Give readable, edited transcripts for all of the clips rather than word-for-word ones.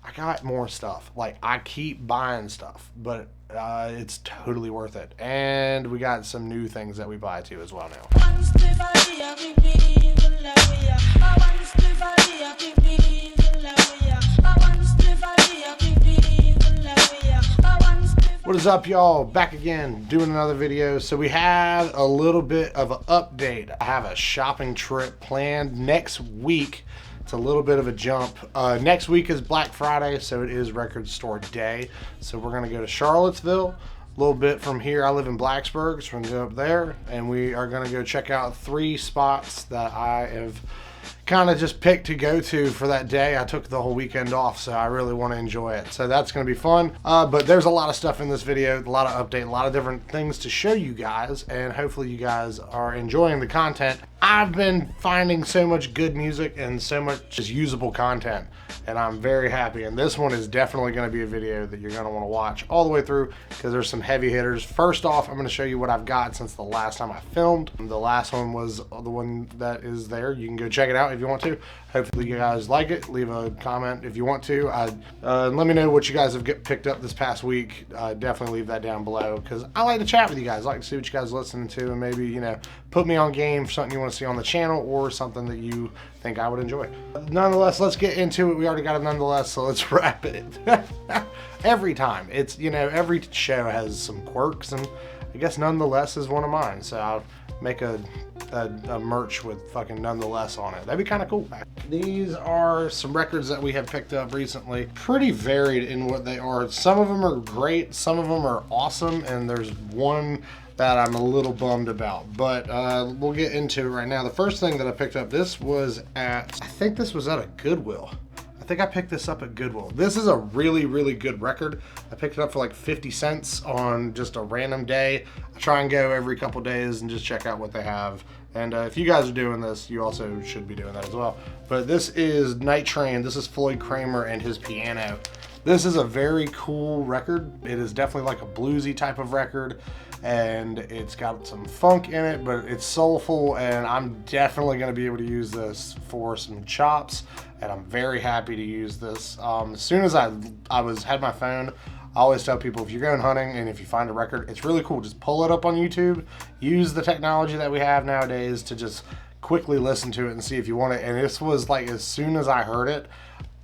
I got more stuff. Like, I keep buying stuff, but it's totally worth it. And we got some new things that we buy too as well now. What is up, y'all? Back again doing another video. So we have a little bit of an update. I have a shopping trip planned next week. It's a little bit of a jump. Next week is Black Friday, so it is record store day. So we're gonna go to Charlottesville, a little bit from here. I live in Blacksburg, so we're gonna go up there, and we are gonna go check out 3 spots that I have kind of just picked to go to for that day. I took the whole weekend off, so I really want to enjoy it. So that's going to be fun. But there's a lot of stuff in this video, a lot of update, a lot of different things to show you guys, and hopefully you guys are enjoying the content. I've been finding so much good music and so much just usable content, and I'm very happy. And this one is definitely going to be a video that you're going to want to watch all the way through because there's some heavy hitters. First off, I'm going to show you what I've got since the last time I filmed. The last one was the one that is there. You can go check it out if you want to. Hopefully you guys like it. Leave a comment if you want to. Let me know what you guys have picked up this past week. Definitely leave that down below because I like to chat with you guys. I like to see what you guys are listening to, and maybe, you know, put me on game for something you want to see on the channel or something that you think I would enjoy. Nonetheless, let's get into it. We already got a nonetheless, so let's wrap it. Every time. It's, you know, every show has some quirks, and I guess nonetheless is one of mine. So I'll make a merch with fucking nonetheless on it. That'd be kind of cool. These are some records that we have picked up recently. Pretty varied in what they are. Some of them are great, some of them are awesome, and there's one that I'm a little bummed about, but we'll get into it right now. The first thing that I picked up, this was at, I think this was at a Goodwill. I think I picked this up at Goodwill. This is a really, really good record. I picked it up for like 50 cents on just a random day. I try and go every couple days and just check out what they have. And if you guys are doing this, you also should be doing that as well. But this is Night Train. This is Floyd Kramer and his piano. This is a very cool record. It is definitely like a bluesy type of record, and it's got some funk in it, but it's soulful, and I'm definitely going to be able to use this for some chops, and I'm very happy to use this. As soon as I had my phone, I always tell people, if you're going hunting and if you find a record, it's really cool. Just pull it up on YouTube, use the technology that we have nowadays to just quickly listen to it and see if you want it. And this was like, as soon as I heard it,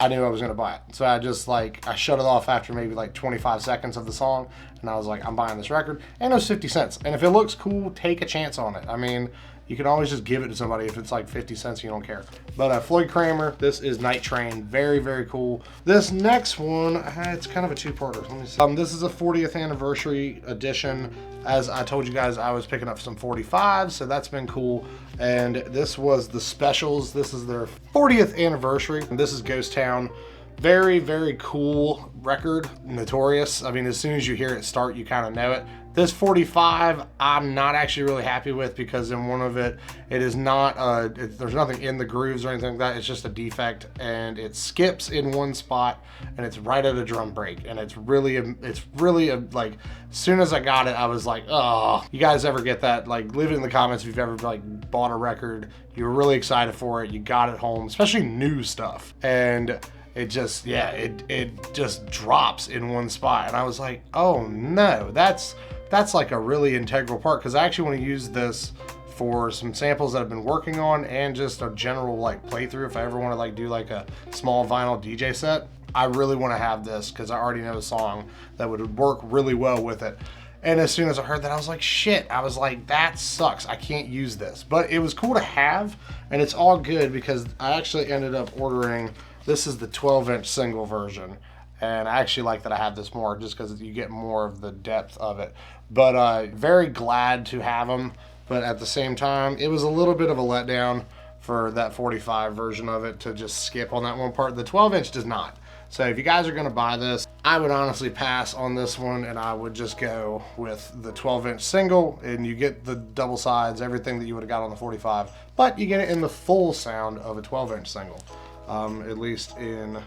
I knew I was going to buy it. So I just I shut it off after maybe like 25 seconds of the song, and I was like, I'm buying this record. And it was 50 cents. And if it looks cool, take a chance on it. I mean, you can always just give it to somebody if it's like 50 cents, you don't care. But Floyd Kramer, this is Night Train. Very, very cool. This next one, it's kind of a two-parter. Let me see. This is a 40th anniversary edition. As I told you guys, I was picking up some 45s, so that's been cool. And this was the specials. This is their 40th anniversary. And this is Ghost Town. Very, very cool record. Notorious. I mean, as soon as you hear it start, you kind of know it. This 45, I'm not actually really happy with, because in one of it is not, there's nothing in the grooves or anything like that. It's just a defect, and it skips in one spot, and it's right at a drum break. And it's really like, as soon as I got it, I was like, oh, you guys ever get that? Like, leave it in the comments if you've ever like bought a record, you were really excited for it, you got it home, especially new stuff, and it just, yeah, it just drops in one spot. And I was like, oh no, that's like a really integral part, because I actually want to use this for some samples that I've been working on, and just a general like playthrough. If I ever want to like do like a small vinyl DJ set, I really want to have this, because I already know a song that would work really well with it. And as soon as I heard that, I was like, shit. I was like, that sucks. I can't use this. But it was cool to have, and it's all good, because I actually ended up ordering, this is the 12-inch single version. And I actually like that I have this more, just because you get more of the depth of it. But very glad to have them. But at the same time, it was a little bit of a letdown for that 45 version of it to just skip on that one part. The 12-inch does not. So if you guys are going to buy this, I would honestly pass on this one, and I would just go with the 12-inch single, and you get the double sides, everything that you would have got on the 45, but you get it in the full sound of a 12-inch single, at least in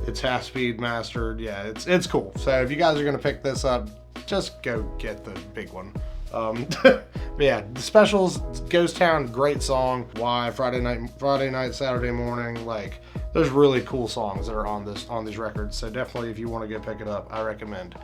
its half-speed mastered. Yeah, it's cool. So if you guys are going to pick this up, just go get the big one. But yeah, the specials, Ghost Town, great song. Why Friday night, Saturday morning, like, there's really cool songs that are on these records. So definitely, if you want to go pick it up, I recommend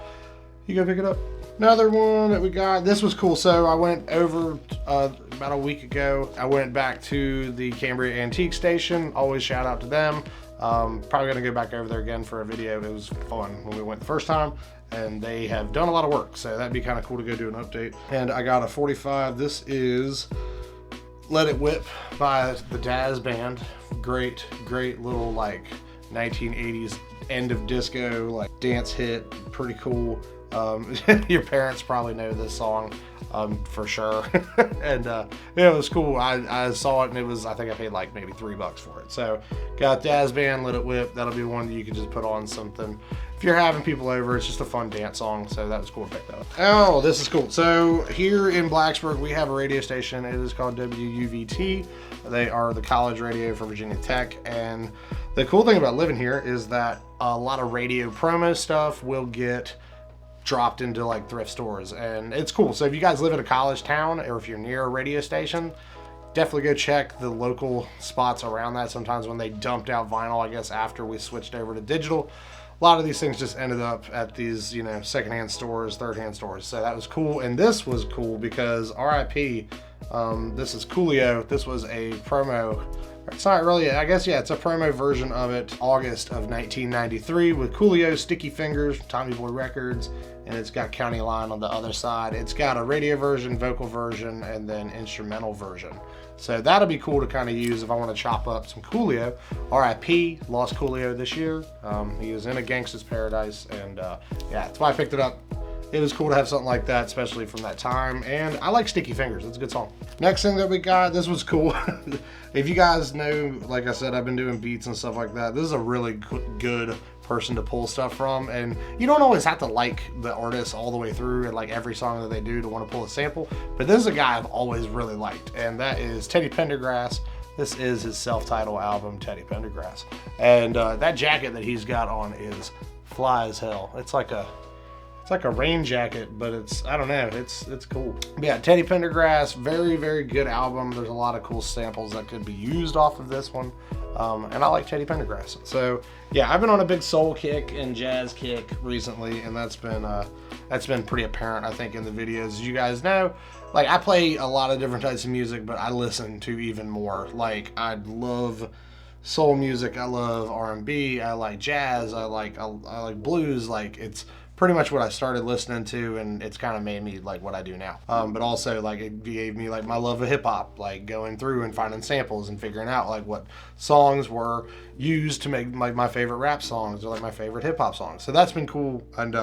you go pick it up. Another one that we got, this was cool. So I went over about a week ago. I went back to the Cambria Antique Station. Always shout out to them. Probably gonna go back over there again for a video. It was fun when we went the first time, and they have done a lot of work, so that'd be kind of cool to go do an update. And I got a 45. This is Let It Whip by the Dazz Band. Great little like 1980s end of disco like dance hit. Pretty cool. Your parents probably know this song for sure. And yeah, it was cool. I saw it, and it was, I think I paid like maybe $3 for it. So got Dazz Band, Let It Whip. That'll be one that you can just put on something if you're having people over. It's just a fun dance song, so that was cool to pick that up. Oh, this is cool. So here in Blacksburg, we have a radio station. It is called WUVT. They are the college radio for Virginia Tech, and the cool thing about living here is that a lot of radio promo stuff will get dropped into like thrift stores, and it's cool. So if you guys live in a college town, or if you're near a radio station, definitely go check the local spots around that. Sometimes when they dumped out vinyl, I guess after we switched over to digital, a lot of these things just ended up at these, you know, secondhand stores, third-hand stores. So that was cool. And this was cool because RIP, this is Coolio. This was a promo. It's not really, I guess, yeah, it's a promo version of it, August of 1993, with Coolio, Sticky Fingers, Tommy Boy Records, and it's got County Line on the other side. It's got a radio version, vocal version, and then instrumental version. So that'll be cool to kind of use if I want to chop up some Coolio. RIP, lost Coolio this year. He was in a gangster's paradise, and yeah, that's why I picked it up. It was cool to have something like that, especially from that time. And I like Sticky Fingers. It's a good song. Next thing that we got, this was cool. If you guys know, like I said, I've been doing beats and stuff like that. This is a really good person to pull stuff from. And you don't always have to like the artist all the way through and like every song that they do to want to pull a sample. But this is a guy I've always really liked, and that is Teddy Pendergrass. This is his self-titled album, Teddy Pendergrass. And that jacket that he's got on is fly as hell. It's like a rain jacket, but it's, I don't know, it's cool. But yeah, Teddy Pendergrass, very good album. There's a lot of cool samples that could be used off of this one. And I like Teddy Pendergrass. So yeah, I've been on a big soul kick and jazz kick recently, and that's been pretty apparent, I think, in the videos. As you guys know, like, I play a lot of different types of music, but I listen to even more. Like, I love soul music, I love R&B, I like jazz, I like blues. Like, it's pretty much what I started listening to, and it's kind of made me like what I do now. But also, like, it gave me like my love of hip hop, like going through and finding samples and figuring out like what songs were used to make like my favorite rap songs or like my favorite hip hop songs. So that's been cool, and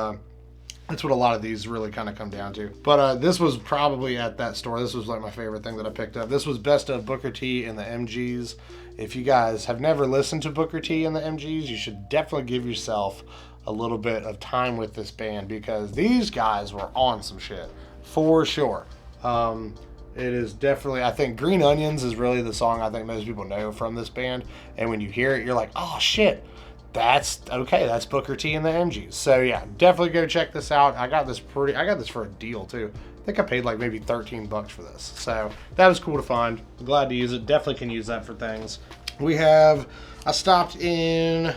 that's what a lot of these really kind of come down to. But this was probably at that store. This was like my favorite thing that I picked up. This was Best of Booker T and the MGs. If you guys have never listened to Booker T and the MGs, you should definitely give yourself a little bit of time with this band, because these guys were on some shit for sure. It is definitely, I think Green Onions is really the song I think most people know from this band, and when you hear it, you're like, oh shit, that's okay, that's Booker T and the MGs. So yeah, definitely go check this out. I got this for a deal too. I think I paid like maybe $13 for this, so that was cool to find. I'm glad to use it. Definitely can use that for things. I stopped in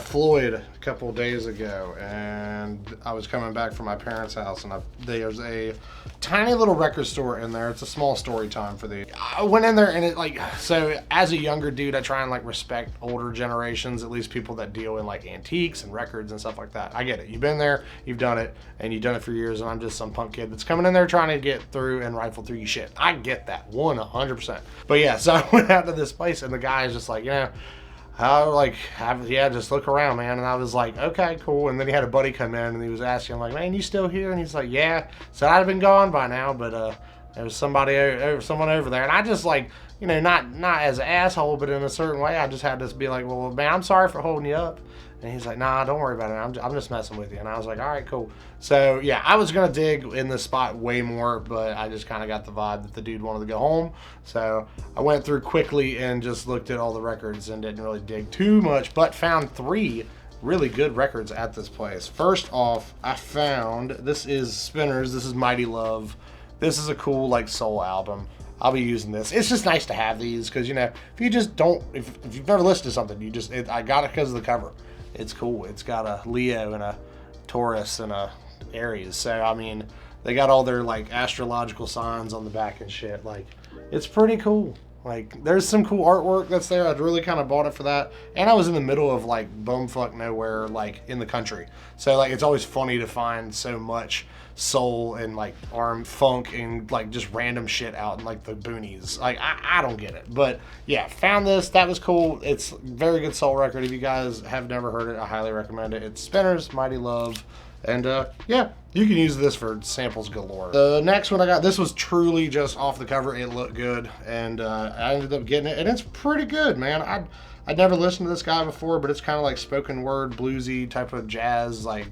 Floyd a couple of days ago, and I was coming back from my parents' house, and there's a tiny little record store in there. It's a small story time for the. I went in there, and it like, so as a younger dude, I try and like respect older generations, at least people that deal in like antiques and records and stuff like that. I get it. You've been there, you've done it, and you've done it for years, and I'm just some punk kid that's coming in there trying to get through and rifle through your shit. I get that 100%. But yeah, so I went out to this place, and the guy is just like, just look around, man. And I was like, okay, cool. And then he had a buddy come in, and he was asking, like, man, you still here? And he's like, yeah. So I'd have been gone by now, but there was someone over there. And I just, like, you know, not as an asshole, but in a certain way, I just had to be like, well, man, I'm sorry for holding you up. And he's like, nah, don't worry about it. I'm just messing with you. And I was like, all right, cool. So yeah, I was gonna dig in this spot way more, but I just kind of got the vibe that the dude wanted to go home. So I went through quickly and just looked at all the records and didn't really dig too much, but found 3 really good records at this place. First off, I found, this is Spinners. This is Mighty Love. This is a cool like soul album. I'll be using this. It's just nice to have these because, you know, if you just don't, if you've never listened to something, you just, I got it because of the cover. It's cool. It's got a Leo and a Taurus and a Aries. So, I mean, they got all their, like, astrological signs on the back and shit. Like, it's pretty cool. Like, there's some cool artwork that's there. I'd really kind of bought it for that. And I was in the middle of, like, bumfuck nowhere, like, in the country. So, like, it's always funny to find so much soul and, like, arm funk and, like, just random shit out in, like, the boonies. Like, I don't get it. But, yeah, found this. That was cool. It's a very good soul record. If you guys have never heard it, I highly recommend it. It's Spinners, Mighty Love. And, yeah, you can use this for samples galore. The next one I got, this was truly just off the cover. It looked good, and I ended up getting it, and it's pretty good, man. I'd never listened to this guy before, but it's kind of like spoken word, bluesy type of jazz, like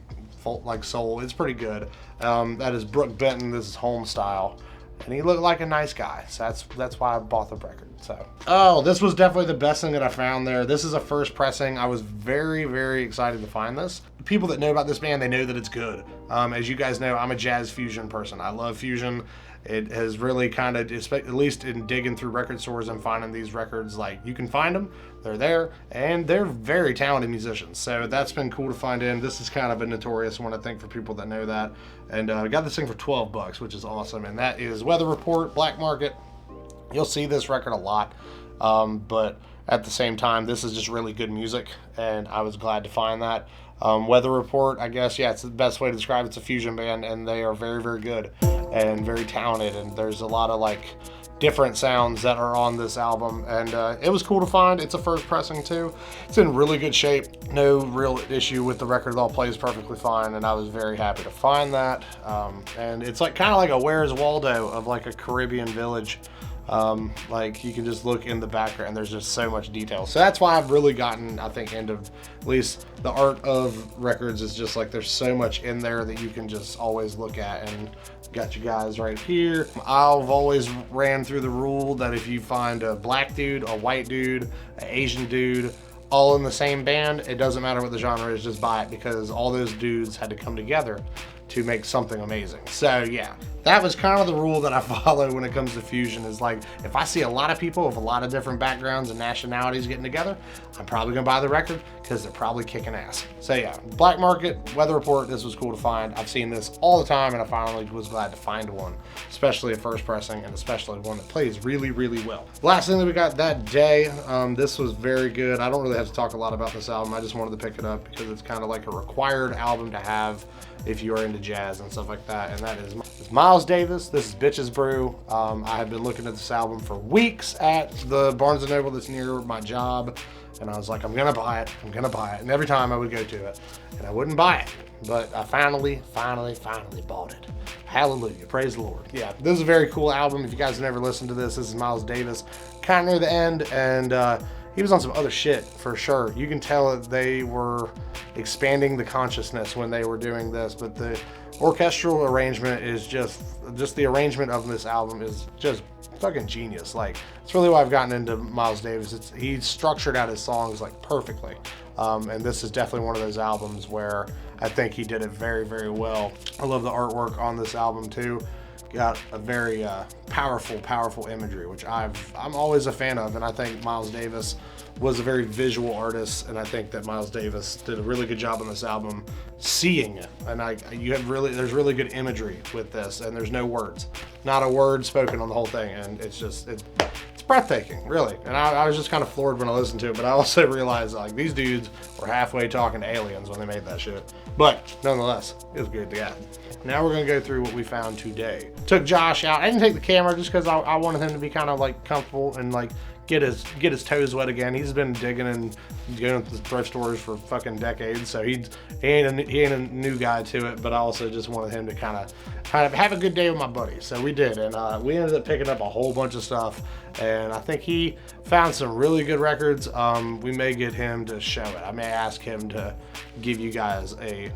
soul. It's pretty good. That is Brooke Benton. This is Home Style. And he looked like a nice guy, so that's why I bought the record. So, oh, this was definitely the best thing that I found there. This is a first pressing. I was very, very excited to find this. People that know about this band, they know that it's good. As you guys know, I'm a jazz fusion person. I love fusion. It has really kind of, at least in digging through record stores and finding these records, like, you can find them, they're there, and they're very talented musicians. So that's been cool to find in. This is kind of a notorious one, I think, for people that know that. And I got this thing for 12 bucks, which is awesome. And that is Weather Report, Black Market. You'll see this record a lot, but at the same time, this is just really good music, and I was glad to find that. Weather Report, I guess, yeah, it's the best way to describe it. It's a fusion band, and they are very, very good and very talented, and there's a lot of, like, different sounds that are on this album, and it was cool to find. It's a first pressing, too. It's in really good shape. No real issue with the record. It all plays perfectly fine, and I was very happy to find that. And it's like kind of like a Where's Waldo of, like, a Caribbean village. Like, you can just look in the background and there's just so much detail. So that's why I've really gotten, I think, into at least the art of records is just like there's so much in there that you can just always look at. And got you guys right here. I've always ran through the rule that if you find a black dude, a white dude, an Asian dude, all in the same band, it doesn't matter what the genre is, just buy it, because all those dudes had to come together to make something amazing. So yeah, that was kind of the rule that I follow when it comes to fusion, is like, if I see a lot of people with a lot of different backgrounds and nationalities getting together, I'm probably gonna buy the record because they're probably kicking ass. So yeah, Black Market, Weather Report, this was cool to find. I've seen this all the time, and I finally was glad to find one, especially a first pressing, and especially one that plays really, really well. Last thing that we got that day, this was very good. I don't really have to talk a lot about this album. I just wanted to pick it up because it's kind of like a required album to have if you are into jazz and stuff like that, and that is Miles Davis. This is Bitches Brew. I have been looking at this album for weeks at the Barnes & Noble that's near my job, and I was like, I'm gonna buy it, and every time I would go to it, and I wouldn't buy it, but I finally bought it. Hallelujah, praise the Lord. Yeah, this is a very cool album. If you guys have never listened to this is Miles Davis, kind of near the end, and he was on some other shit for sure. You can tell that they were expanding the consciousness when they were doing this, but the orchestral arrangement is just the arrangement of this album is just fucking genius. Like, it's really why I've gotten into Miles Davis. He's structured out his songs like perfectly, and this is definitely one of those albums where I think he did it very, very well. I love the artwork on this album too. Got a very powerful imagery, which I'm always a fan of, and I think Miles Davis was a very visual artist, and I think that Miles Davis did a really good job on this album seeing it. And there's really good imagery with this, and there's no words, not a word spoken on the whole thing, and it's breathtaking, really. And I was just kind of floored when I listened to it, but I also realized, like, these dudes were halfway talking to aliens when they made that shit. But nonetheless, it was good to get. Now we're gonna go through what we found today. Took Josh out. I didn't take the camera just because I wanted him to be kind of like comfortable and like get his toes wet again. He's been digging and going to the thrift stores for fucking decades, so he ain't a new guy to it. But I also just wanted him to kind of have a good day with my buddy. So we did, and we ended up picking up a whole bunch of stuff. And I think he found some really good records. We may get him to show it. I may ask him to give you guys a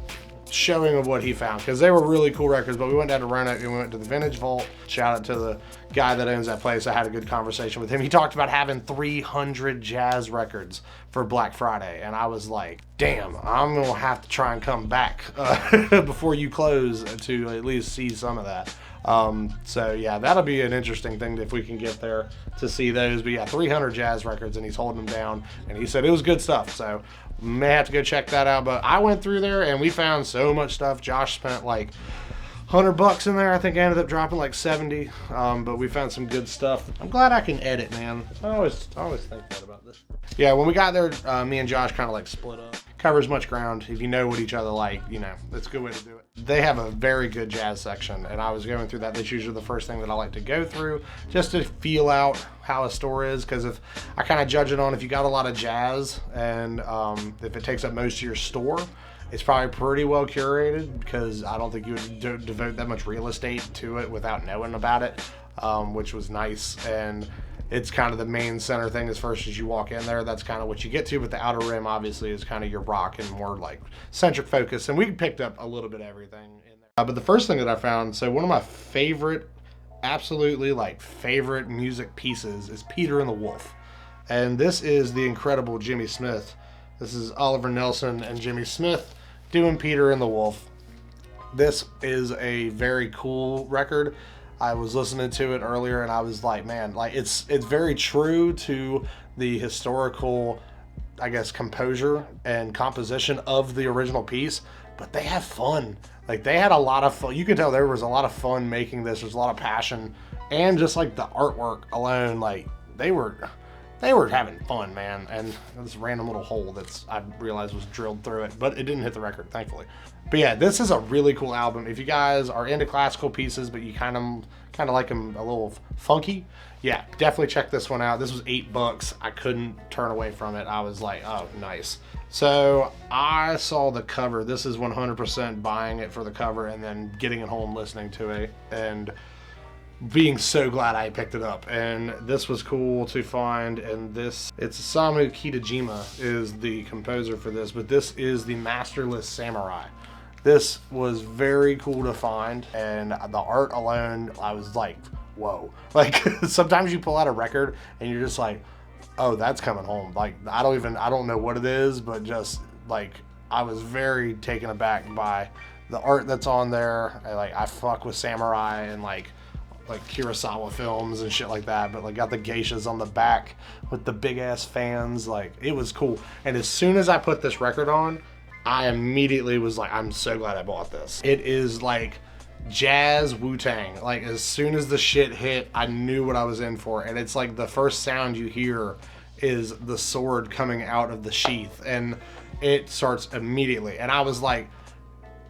showing of what he found, because they were really cool records. But we went down to Roanoke and we went to the Vintage Vault. Shout out to the guy that owns that place. I had a good conversation with him. He talked about having 300 jazz records for Black Friday, and I was like, damn, I'm gonna have to try and come back before you close to at least see some of that. So yeah, that'll be an interesting thing if we can get there to see those. But yeah, 300 jazz records, and he's holding them down, and he said it was good stuff. So may have to go check that out. But I went through there and we found so much stuff. Josh spent like $100 in there. I think I ended up dropping like 70. But we found some good stuff. I'm glad I can edit, man. I always think that about this. Yeah, when we got there, me and Josh kind of like split up. Cover as much ground. If you know what each other like, you know, that's a good way to do it. They have a very good jazz section, and I was going through that. That's usually the first thing that I like to go through, just to feel out how a store is, because if I kind of judge it on if you got a lot of jazz, and if it takes up most of your store, it's probably pretty well curated, because I don't think you would devote that much real estate to it without knowing about it, which was nice. And it's kind of the main center thing as first as you walk in there. That's kind of what you get to, but the outer rim obviously is kind of your rock and more like centric focus. And we picked up a little bit of everything in there. But the first thing that I found, so one of my favorite, absolutely like favorite music pieces is Peter and the Wolf. And this is the incredible Jimmy Smith. This is Oliver Nelson and Jimmy Smith doing Peter and the Wolf. This is a very cool record. I was listening to it earlier and I was like, man, like it's very true to the historical, I guess, composure and composition of the original piece, but they have fun. Like they had a lot of fun. You can tell there was a lot of fun making this. There's a lot of passion, and just like the artwork alone, like they were having fun, man. And this random little hole that's, I realized, was drilled through it, but it didn't hit the record, thankfully. But yeah, this is a really cool album. If you guys are into classical pieces, but you kind of like them a little funky, yeah, definitely check this one out. This was $8. I couldn't turn away from it. I was like, oh, nice. So I saw the cover. This is 100% buying it for the cover and then getting it home, listening to it, and being so glad I picked it up. And this was cool to find. And it's Osamu Kitajima is the composer for this, but this is the Masterless Samurai. This was very cool to find, and the art alone, I was like, whoa. Like sometimes you pull out a record and you're just like, oh, that's coming home. Like I don't know what it is, but just like I was very taken aback by the art that's on there. I fuck with samurai and like Kurosawa films and shit like that, but like got the geishas on the back with the big ass fans. Like it was cool. And as soon as I put this record on, I immediately was like, I'm so glad I bought this. It is like jazz Wu-Tang. Like as soon as the shit hit, I knew what I was in for. And it's like the first sound you hear is the sword coming out of the sheath, and it starts immediately. And I was like,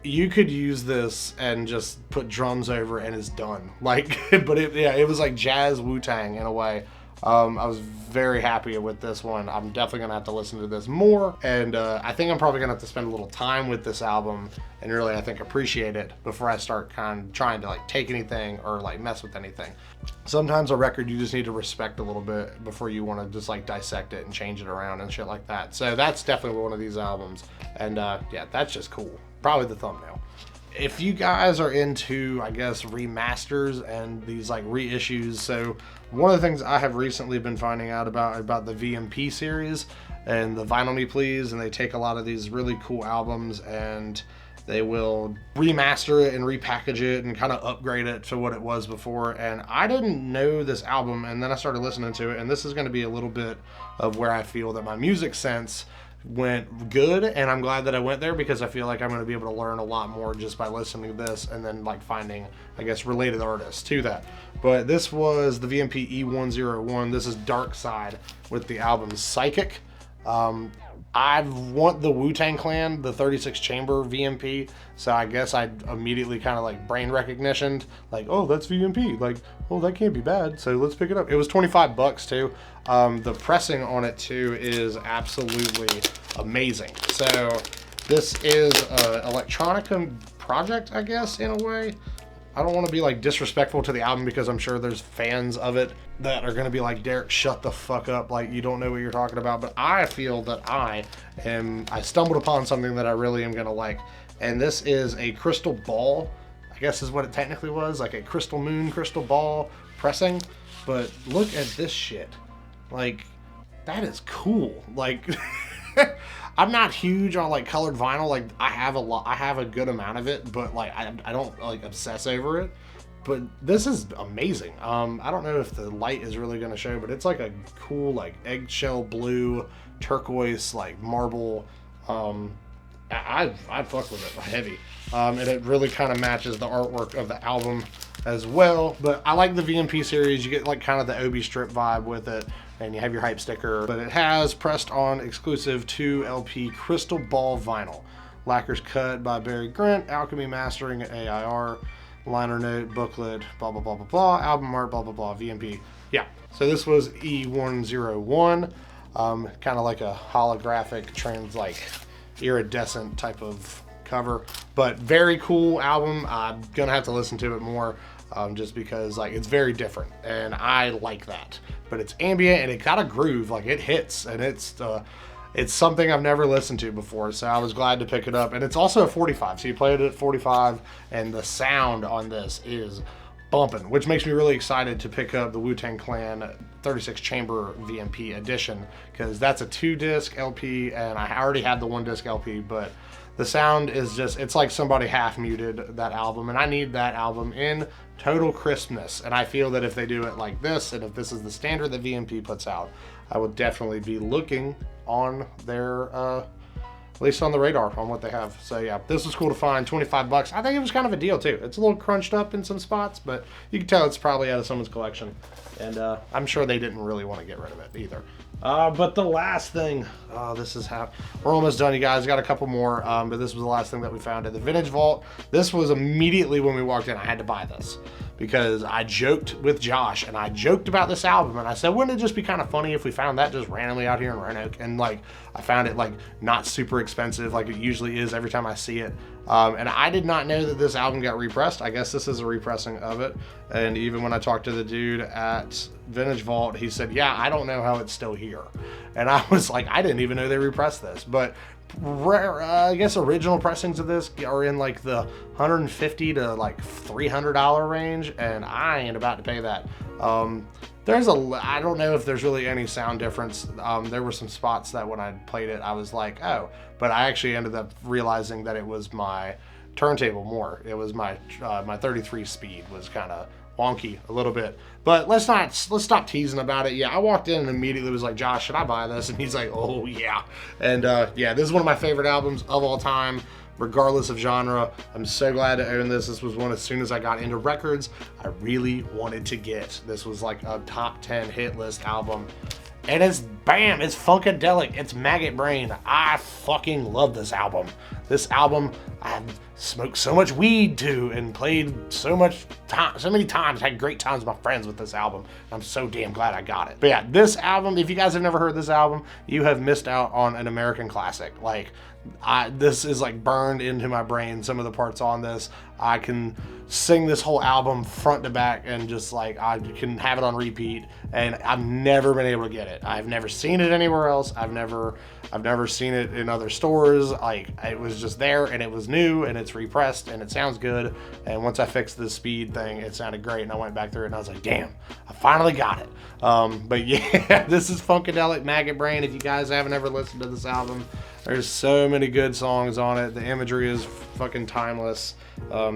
you could use this and just put drums over and it's done. Like, but it was like jazz Wu-Tang in a way. I was very happy with this one. I'm definitely gonna have to listen to this more, and I think I'm probably gonna have to spend a little time with this album and really, I think, appreciate it before I start kind of trying to like take anything or like mess with anything. Sometimes a record you just need to respect a little bit before you want to just like dissect it and change it around and shit like that. So that's definitely one of these albums, and yeah, that's just cool. Probably the thumbnail. If you guys are into, I guess, remasters and these like reissues, so one of the things I have recently been finding out about the VMP series and the Vinyl Me Please, and they take a lot of these really cool albums and they will remaster it and repackage it and kind of upgrade it to what it was before. And I didn't know this album, and then I started listening to it, and this is going to be a little bit of where I feel that my music sense went good, and I'm glad that I went there, because I feel like I'm going to be able to learn a lot more just by listening to this and then like finding, I guess, related artists to that. But this was the VMP E101. This is Dark Side with the album Psychic. I want the Wu-Tang Clan, the 36 chamber VMP, so I guess I immediately kind of like brain recognitioned, like, oh, that's VMP, like, oh, that can't be bad, so let's pick it up. It was $25 too. The pressing on it too is absolutely amazing. So this is an electronica project, I guess, in a way. I don't want to be like disrespectful to the album, because I'm sure there's fans of it that are going to be like, Derek, shut the fuck up, like you don't know what you're talking about. But I feel that I stumbled upon something that I really am going to like, and this is a crystal ball, I guess is what it technically was, like a crystal moon, crystal ball pressing. But look at this shit, like that is cool. Like I'm not huge on like colored vinyl. Like I have a good amount of it, but like I don't like obsess over it. but this is amazing. I don't know if the light is really going to show, but it's like a cool, like eggshell blue, turquoise, like marble. I'd fuck with it heavy. And it really kind of matches the artwork of the album as well. But I like the VMP series. You get like kind of the Obi strip vibe with it, and you have your hype sticker. But it has pressed on exclusive 2LP crystal ball vinyl. Lacquers cut by Barry Grant, Alchemy mastering at AIR, liner note, booklet, blah, blah, blah, blah, blah, album art, blah, blah, blah, VMP. Yeah, so this was E101, kind of like a holographic, like iridescent type of cover, but very cool album. I'm gonna have to listen to it more, just because like it's very different, and I like that. But it's ambient, and it got a groove, like it hits, and it's something I've never listened to before, so I was glad to pick it up. And it's also a 45, so you play it at 45, and the sound on this is bumping, which makes me really excited to pick up the Wu-Tang Clan 36 chamber VMP edition, because that's a 2-disc LP, and I already had the 1-disc LP, but the sound is just, it's like somebody half muted that album, and I need that album in total crispness. And I feel that if they do it like this, and if this is the standard that VMP puts out, I would definitely be looking on their, at least on the radar on what they have. So yeah, this was cool to find, 25 bucks. I think it was kind of a deal too. It's a little crunched up in some spots, but you can tell it's probably out of someone's collection. And I'm sure they didn't really want to get rid of it either. But the last thing, this is how, we're almost done, you guys. Got a couple more, but this was the last thing that we found at the Vintage Vault. This was immediately when we walked in, I had to buy this, because I joked with Josh, and I joked about this album, and I said, wouldn't it just be kind of funny if we found that just randomly out here in Roanoke? And like, I found it like not super expensive like it usually is every time I see it. And I did not know that this album got repressed. I guess this is a repressing of it. And even when I talked to the dude at Vintage Vault, he said, yeah, I don't know how it's still here. And I was like, I didn't even know they repressed this. But rare, I guess original pressings of this are in like the $150 to like $300 range, and I ain't about to pay that. I don't know if there's really any sound difference. There were some spots that when I played it, I was like, oh, but I actually ended up realizing that it was my turntable more. It was my 33 speed was kind of wonky a little bit. But let's stop teasing about it. Yeah, I walked in and immediately was like, Josh, should I buy this? And he's like, oh yeah. And yeah, this is one of my favorite albums of all time, regardless of genre. I'm so glad to own this. This was one, as soon as I got into records, I really wanted to get. This was like a top 10 hit list album. And it's bam, it's funkadelic, it's Maggot Brain. I fucking love this album. This album, I've smoked so much weed to and played so many times, had great times with my friends with this album. I'm so damn glad I got it. But yeah, this album, if you guys have never heard this album, you have missed out on an American classic. Like, this is like burned into my brain, some of the parts on this. I can sing this whole album front to back, and just like, I can have it on repeat, and I've never been able to get it. I've never seen it anywhere else. I've never seen it in other stores. Like, it was just there, and it was new, and it's repressed, and it sounds good. And once I fixed the speed thing, it sounded great, and I went back through it, and I was like, damn, I finally got it. But yeah, this is Funkadelic Maggot Brain. If you guys haven't ever listened to this album, there's so many good songs on it. The imagery is fucking timeless.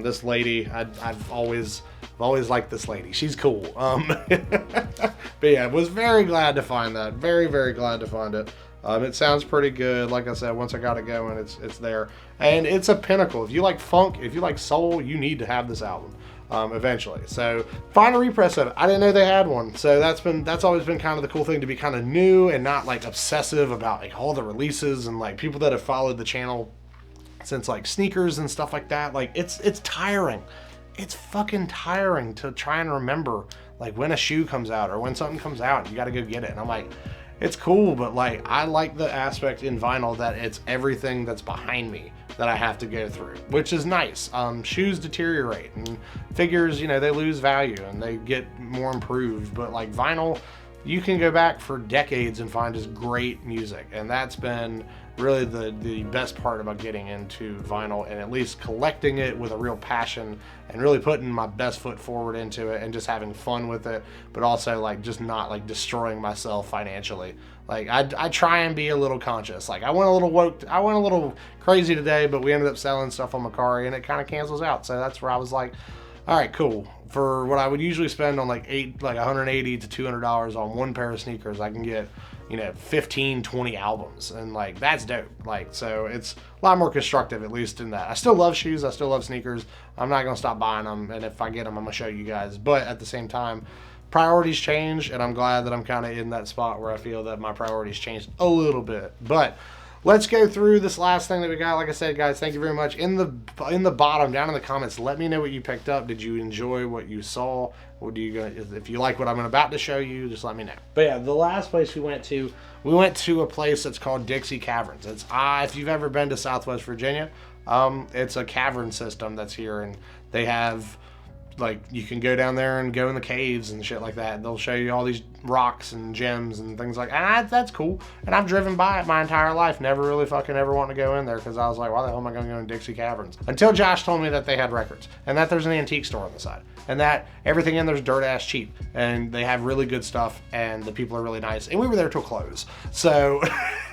This lady, I've always liked this lady. She's cool. But yeah, was very glad to find that. Very, very glad to find it. It sounds pretty good. Like I said, once I got it going, it's there. And it's a pinnacle. If you like funk, if you like soul, you need to have this album. Eventually. So find a repress of it. I didn't know they had one. So that's always been kind of the cool thing, to be kind of new and not like obsessive about like all the releases. And like, people that have followed the channel since like sneakers and stuff like that, like it's tiring. It's fucking tiring to try and remember like when a shoe comes out or when something comes out and you got to go get it. And I'm like, it's cool, but like, I like the aspect in vinyl that it's everything that's behind me that I have to go through, which is nice. Shoes deteriorate, and figures, you know, they lose value and they get more improved, but like vinyl, you can go back for decades and find just great music. And that's been really the best part about getting into vinyl, and at least collecting it with a real passion and really putting my best foot forward into it and just having fun with it, but also like just not like destroying myself financially. Like, I try and be a little conscious. Like, I went a little crazy today, but we ended up selling stuff on Macari, and it kind of cancels out. So that's where I was like, all right, cool. for what I would usually spend on like $180 to $200 on one pair of sneakers, I can get, you know, 15, 20 albums, and like that's dope. Like, so it's a lot more constructive, at least in that. I still love shoes, I still love sneakers. I'm not gonna stop buying them, and if I get them, I'm gonna show you guys. But at the same time, priorities change, and I'm glad that I'm kind of in that spot where I feel that my priorities changed a little bit. But let's go through this last thing that we got. Like I said, guys, thank you very much. In the bottom, down in the comments, let me know what you picked up. Did you enjoy what you saw? Or if you like what I'm about to show you, just let me know. But yeah, the last place we went to a place that's called Dixie Caverns. It's if you've ever been to Southwest Virginia, it's a cavern system that's here, and they have, like, you can go down there and go in the caves and shit like that. They'll show you all these rocks and gems and things like that. And that's cool. And I've driven by it my entire life, never really fucking ever wanted to go in there, because I was like, why the hell am I going to go in Dixie Caverns? Until Josh told me that they had records, and that there's an antique store on the side, and that everything in there's dirt ass cheap, and they have really good stuff, and the people are really nice. And we were there till close. So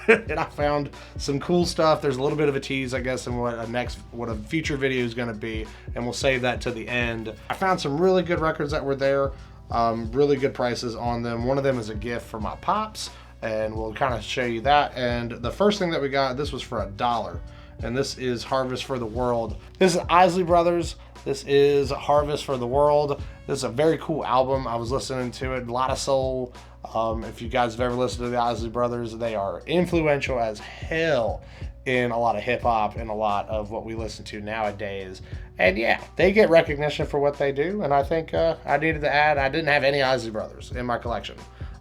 and I found some cool stuff. There's a little bit of a tease, I guess, in what a future video is going to be, and we'll save that to the end. I found some really good records that were there, really good prices on them. One of them is a gift for my pops, and we'll kind of show you that. And the first thing that we got, this was for $1, and this is Harvest for the World. This is Isley Brothers. This is Harvest for the World. This is a very cool album. I was listening to it, a lot of soul. If you guys have ever listened to the Isley Brothers, they are influential as hell in a lot of hip hop and a lot of what we listen to nowadays. And yeah, they get recognition for what they do. And I think I needed to add, I didn't have any Isley Brothers in my collection.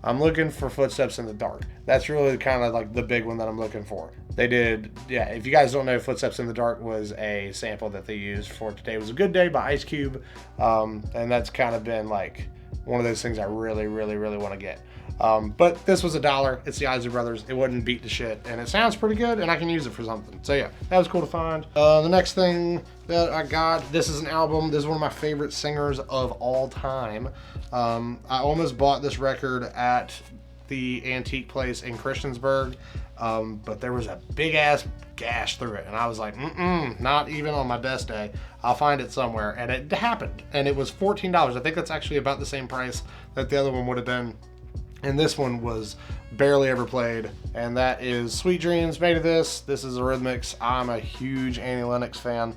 I'm looking for Footsteps in the Dark. That's really kind of like the big one that I'm looking for. They did, yeah, if you guys don't know, Footsteps in the Dark was a sample that they used for Today Was a Good Day by Ice Cube. And that's kind of been like one of those things I really, really, really want to get. But this was $1. It's the Isley Brothers. It wouldn't beat the shit, and it sounds pretty good, and I can use it for something. So yeah, that was cool to find. The next thing that I got, this is an album. This is one of my favorite singers of all time. I almost bought this record at the antique place in Christiansburg, but there was a big ass gash through it, and I was like, not even on my best day. I'll find it somewhere. And it happened, and it was $14. I think that's actually about the same price that the other one would have been. And this one was barely ever played, and that is Sweet Dreams Made of This. This is Eurythmics. I'm a huge Annie Lennox fan.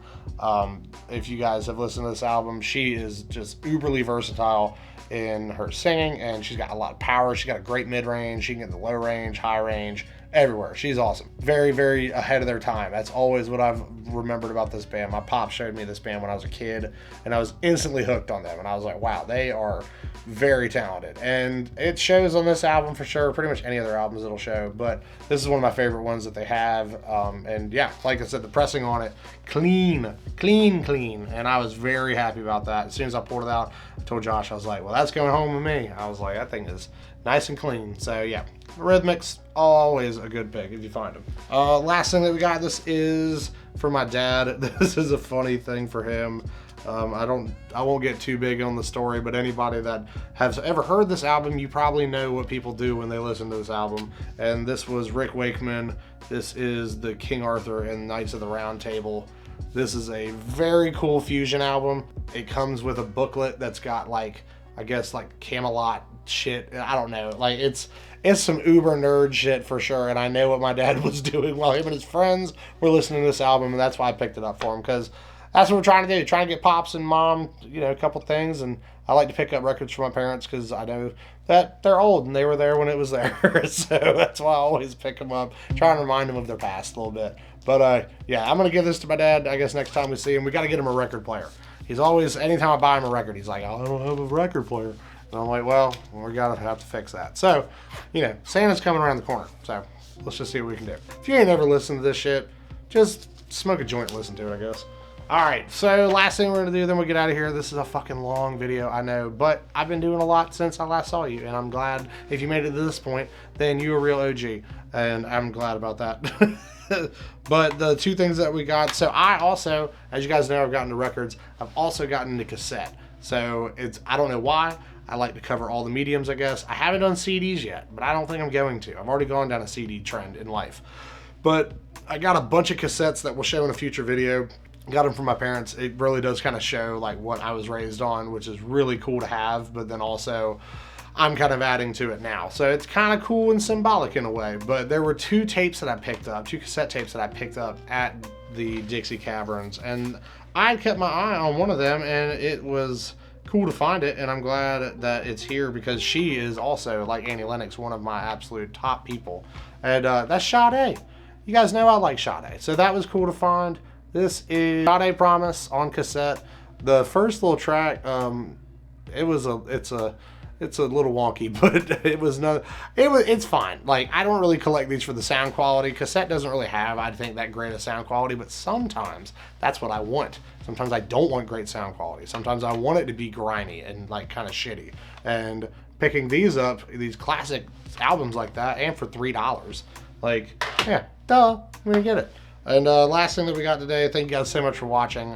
If you guys have listened to this album, she is just uberly versatile in her singing, and she's got a lot of power. She's got a great mid-range. She can get the low range, high range, everywhere. She's awesome. Very, very ahead of their time. That's always what I've remembered about this band. My pop showed me this band when I was a kid, and I was instantly hooked on them, and I was like, wow, they are very talented. And it shows on this album for sure. Pretty much any other albums it'll show, but this is one of my favorite ones that they have. And yeah, like I said, the pressing on it, clean, and I was very happy about that. As soon as I pulled it out, I told Josh, I was like, well, that's going home with me. I was like, that thing is nice and clean. So yeah, Eurythmics, always a good pick if you find them. Last thing that we got, this is for my dad. This is a funny thing for him. I won't get too big on the story, but anybody that has ever heard this album, you probably know what people do when they listen to this album. And this was Rick Wakeman. This is the King Arthur and Knights of the Round Table. This is a very cool fusion album. It comes with a booklet that's got, like, I guess, like Camelot shit. I don't know. Like, it's some uber nerd shit for sure. And I know what my dad was doing while him and his friends were listening to this album, and that's why I picked it up for him, because that's what we're trying to do, trying to get pops and mom, you know, a couple things. And I like to pick up records for my parents because I know that they're old and they were there when it was there. So that's why I always pick them up, trying to remind them of their past a little bit. But yeah, I'm going to give this to my dad, I guess, next time we see him. We got to get him a record player. He's always, anytime I buy him a record, he's like, I don't have a record player. And I'm like, well, we got to have to fix that. So, you know, Santa's coming around the corner. So let's just see what we can do. If you ain't ever listened to this shit, just smoke a joint and listen to it, I guess. Alright, so last thing we're going to do, then we'll get out of here. This is a fucking long video, I know, but I've been doing a lot since I last saw you, and I'm glad if you made it to this point, then you're a real OG, and I'm glad about that. But the two things that we got, so I also, as you guys know, I've gotten the records, I've also gotten the cassette. So I don't know why, I like to cover all the mediums, I guess. I haven't done CDs yet, but I don't think I'm going to. I've already gone down a CD trend in life. But I got a bunch of cassettes that we'll show in a future video. Got them from my parents. It really does kind of show like what I was raised on, which is really cool to have, but then also I'm kind of adding to it now. So it's kind of cool and symbolic in a way. But there were two tapes that I picked up, two cassette tapes that I picked up at the Dixie Caverns, and I kept my eye on one of them, and it was cool to find it, and I'm glad that it's here because she is also, like Annie Lennox, one of my absolute top people. And that's Sade. You guys know I like Sade, so that was cool to find. This is Sade Promise on cassette. The first little track, it's a little wonky, but it's fine. Like, I don't really collect these for the sound quality. Cassette doesn't really have, I think, that great of sound quality, but sometimes that's what I want. Sometimes I don't want great sound quality. Sometimes I want it to be grimy and like kind of shitty. And picking these up, these classic albums like that, and for $3, like, yeah, duh, I'm gonna get it. And last thing that we got today, thank you guys so much for watching.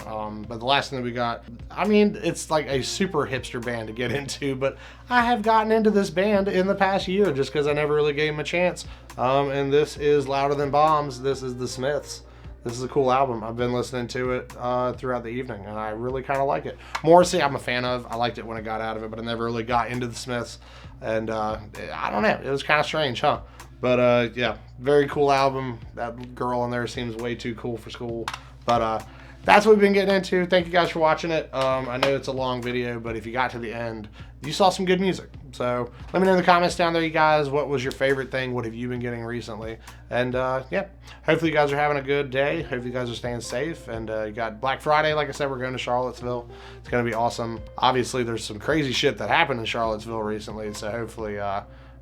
But the last thing that we got, I mean, it's like a super hipster band to get into, but I have gotten into this band in the past year just because I never really gave them a chance. And this is Louder Than Bombs. This is the Smiths. This is a cool album. I've been listening to it throughout the evening, and I really kind of like it. Morrissey, I'm a fan of. I liked it when I got out of it, but I never really got into the Smiths. And I don't know. It was kind of strange, huh? But yeah, very cool album. That girl in there seems way too cool for school. But that's what we've been getting into. Thank you guys for watching it. I know it's a long video, but if you got to the end, you saw some good music. So let me know in the comments down there, you guys, what was your favorite thing? What have you been getting recently? And yeah, hopefully you guys are having a good day. Hopefully you guys are staying safe. And you got Black Friday. Like I said, we're going to Charlottesville. It's going to be awesome. Obviously, there's some crazy shit that happened in Charlottesville recently. So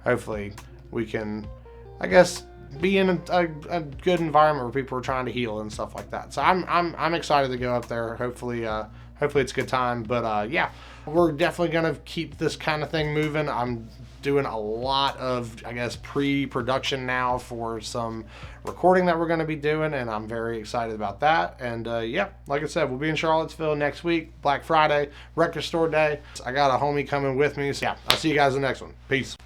hopefully we can, I guess, be in a good environment where people are trying to heal and stuff like that. So I'm excited to go up there. Hopefully it's a good time. But yeah, we're definitely gonna keep this kind of thing moving. I'm doing a lot of, I guess, pre-production now for some recording that we're gonna be doing, and I'm very excited about that. And yeah, like I said, we'll be in Charlottesville next week, Black Friday, record store day. I got a homie coming with me. So yeah, I'll see you guys in the next one. Peace.